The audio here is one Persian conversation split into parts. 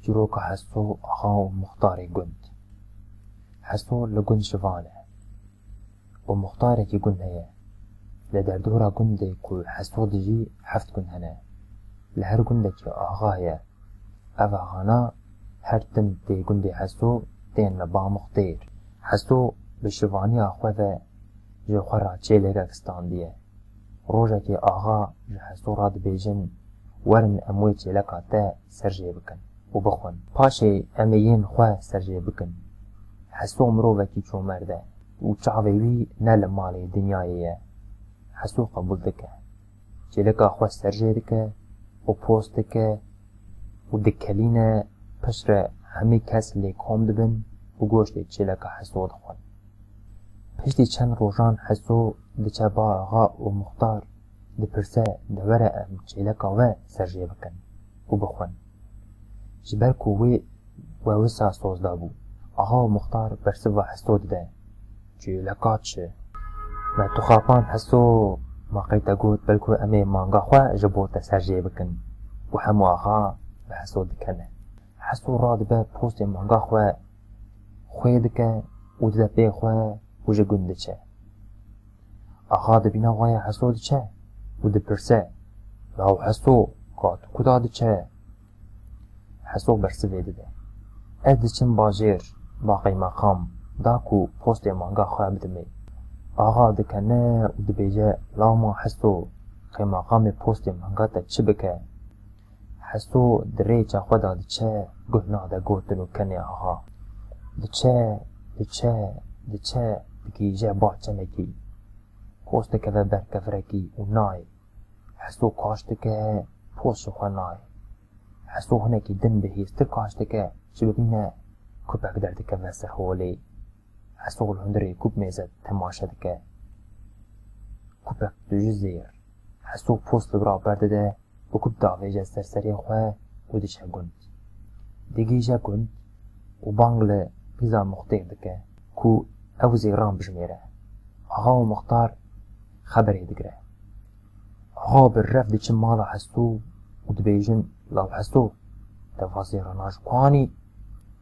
جروك حسو أخاو مختاري قند حسو لقند شفانه ومختاري كي قند هيا لدردورا قندي كو حسو دجي حفت قند هنا لهر قندك أغايا أفغانا هر تن دي قندي حسو دين لبا مختير حسو بشفاني أخوة جو خورا چيليگا كستانديه روجا كي آغا جو حسو راد بيجن ورن اموي چيليگا تا سرجي بكن وبخون پاشي اميين خواه سرجي بكن حسو مروفا كي چو مرده وچاويوي نال مالي دنيايه حسو قبول دكه چيليگا خواه سرجي دكه وپوست دكه ودكالينه پشر همي کس لي كوم دبن وگوش دي چيليگا حسو دخون پشتی چند روزان حسو دچه با آغا و مختار دپرسه دوره ام چیلکا و سرجه بکن و بخون جبر کووی و وسا سوزده بو آغا و مختار برسه و حسو دده چیلکا چه ما تخاپان حسو ما قیتا گوت بلکو امی مانگا خواه جبوتا سرجه بکن و همو آغا به حسو دکنه حسو راد به پوست مانگا خواه دکه و دده بی خواه وجه گنده چه آخا دبینا وای حسو ده چه و ده پرسه لاو حسو قاد کدا ده چه حسو برسه ویده ده از ده چن باجیر باقی مقام دا کو پوست مانگا خواه بدمی آخا ده کنه و ده بیجه لاو ما حسو قیماقام پوست مانگا تا چه بکه حسو ده ریچه خودا ده چه گهنا ده گوتنو کنه آخا ده چه ده چه ده چه بكي جا باچنكي پوستك و بركفركي و ناي حسو كاشتك پوست خوا ناي حسو هنكي دن بهيستر كاشتك شببينا كوبك دردك و سرحولي حسو الهندري كوب ميزت تماشدك كوبك دو جزير حسو پوست لبرا بردده و كوب داوي جا سرسري خوا و ديشا گند ديگي جا گند و بانگل بيزا مختير دك كو او زيران بجميره آغا و مختار خبره دقره آغا بالرف دي چم مالا حسو و دبيجن لو حسو دفا زيراناش قواني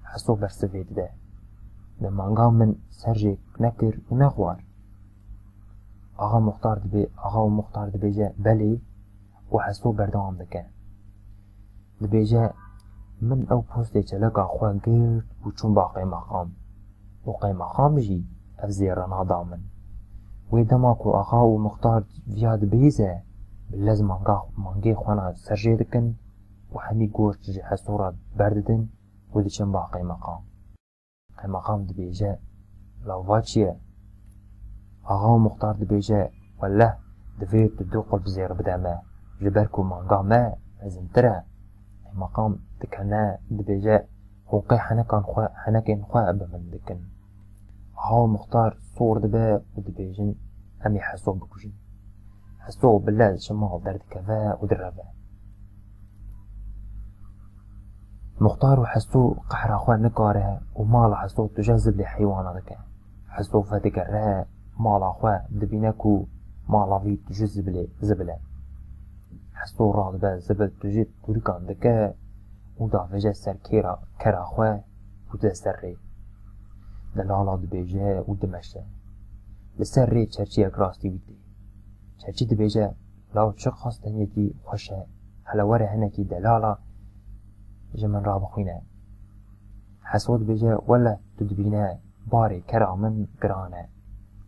حسو برسفه دده دمانگا من سرجي نكر و نخوار آغا و مختار دبيجه بلي و حسو بردام دكه دبيجه من او پوسته چلقا خواه گرد و چون باقي مقام وقي مقام جي افزيرنا ضامن ويدماكو اخا ومختار فياد بيزه باللازم مانجي خوانا سرجي دكن وحمي قوش جي حسورات برددن وديشن باقي مقام قي مقام دبيجه لو فاتشيه اخا ومختار دبيجه ولا دفيت تدوق بزير بدما جبركو مانجا ما ازنترا قي مقام دكنا دبيجه وقي حنكين خواه بمن دكن هاو مختار صور دبا ودبيجن همي حسو بكوجن حسو بالله شمال درد كذا ودربا مختار وحسو قحر اخوة نكاره ومال حسو تجذب لحيوانا دكا حسو فاتكره مال اخوة دبينكو مال في تجذب لي زبلة حسو راد با زبل تجد تركان دكا ودا فجأة سر كرا خواه ودا سر ري دلالا دبيجه ودمشته بسر ري چرچي اكراستي ويدي چرچي دبيجه لاو چه خواستن يدي خوشه هلوره هنكي دلالا جمن را بخوينه حسو دبيجه ولا تدبينه باري كرا من قرانه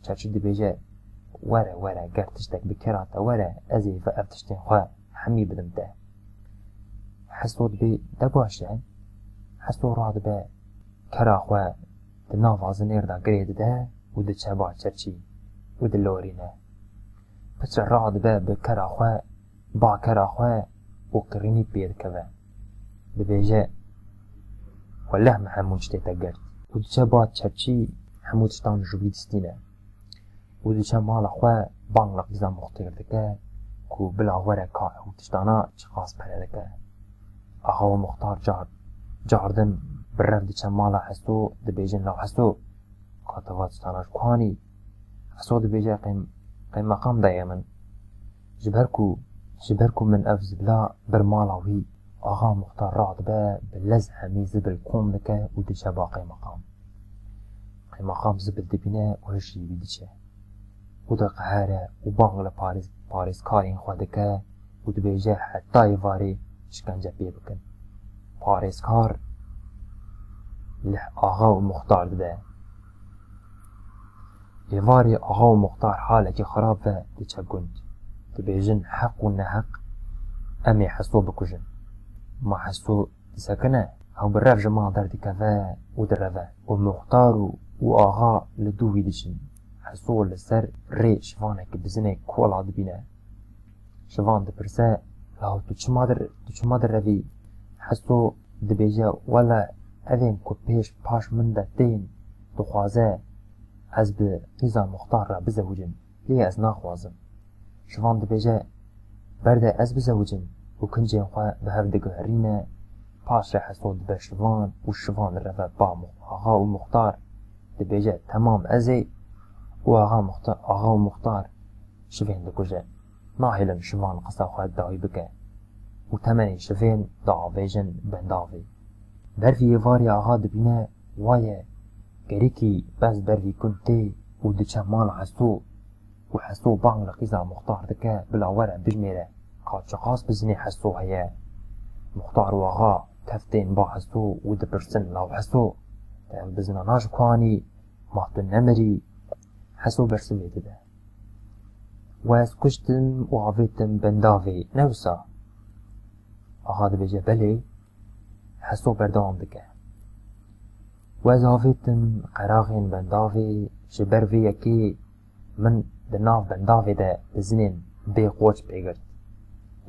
چرچي دبيجه ورا گرتشتك بكراته ورا ازي فافتشتين خواه حمي بدمته حسو دبي دباشه حسو راد به كرا خواه دناف عزنير دا قريد ده ودى چبا چرچي ودى لورينه بچه راد به بكرا خواه با كرا خواه وقريني بيد كذا دبيجه والله ما همونش تتقرد ودى چبا چرچي همونشتان جوبي دستينه ودى چه مال خواه بانغلق بزا مختير دكه كو بلا ورا كا وتشتانا چخاص پره دكه آغا و مختار جاردن برف دي چه مالا حسو دبيجن لو حسو كاتوات ستاناش كواني حسو دبيجه قيم مقام دايما جبركو من افز بلا برمالاوي آغا مختار راد به بلز همی زبل کوم دکه و دچه با قیمقام زبل دبینه و هشی بیدچه و ده قهره و بانگل پاریس کارین خوادکه و دبیجه حتی واری شکنجه پی بکن پاریس کار آغا و مختار ده یواری آغا و مختار حاله که خراب به دچه گند دبیجن حق و نحق امی حسو بکجن ما حسو سکنه او برف جماع در دکوه و دروه و مختار و آغا لدوی دشن حسو لسر ری شوانه که بزنه کولا دبینه شوان دپرسه لاو تو چما در روی حسو دبیجه ولا اوین که پاش من ده دین دخوازه از به قیزا مختار را بزوجن لی از ناخوازم شوان دبیجه برده از بزوجن و کنجین خواه به هف دگهرینه پاش را حسود به شوان و شوان رو با آغا و مختار دبیجه تمام ازی و آغا و مختار شوین دکجه ناهلن شوان قصا خواه داوی بکه و تمنی شوین دعویجن بنداوی بروی واری آغا دبینه وایه گریکی بس بروی کنتی و دچه مال حسو و حسو بانگ لقیزا مختار دکه بلاوره بجمیره که خاص بزنی حسو هیا مختار و آغا تفتین با حسو و دپرسن لاو حسو بزناناش کوانی ماتو نمری حسو برسوی دده و از کشتم و آویتم بنداوی نوسا آغا دبیجه بله حسو بردام بکه و از آویتم قراغین بنداوی جبروی یکی من دناف بنداوی ده بزنین بی قوچ بگرد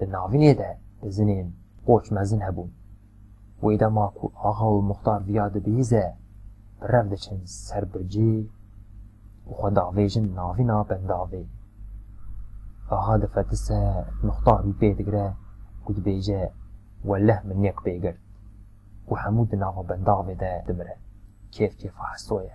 دناوینی ده بزنین قوچ مزن هبون و ایده ما که آغا و مختار بیاد بیزه برف دچن سر برجی و خود داویجن ناوینا بنداوی آغا دفتسه مختار بی بیدگره کود بیجه وله من یک بیگرد و حمود ناوا بنداوی ده دمره کیف حسویه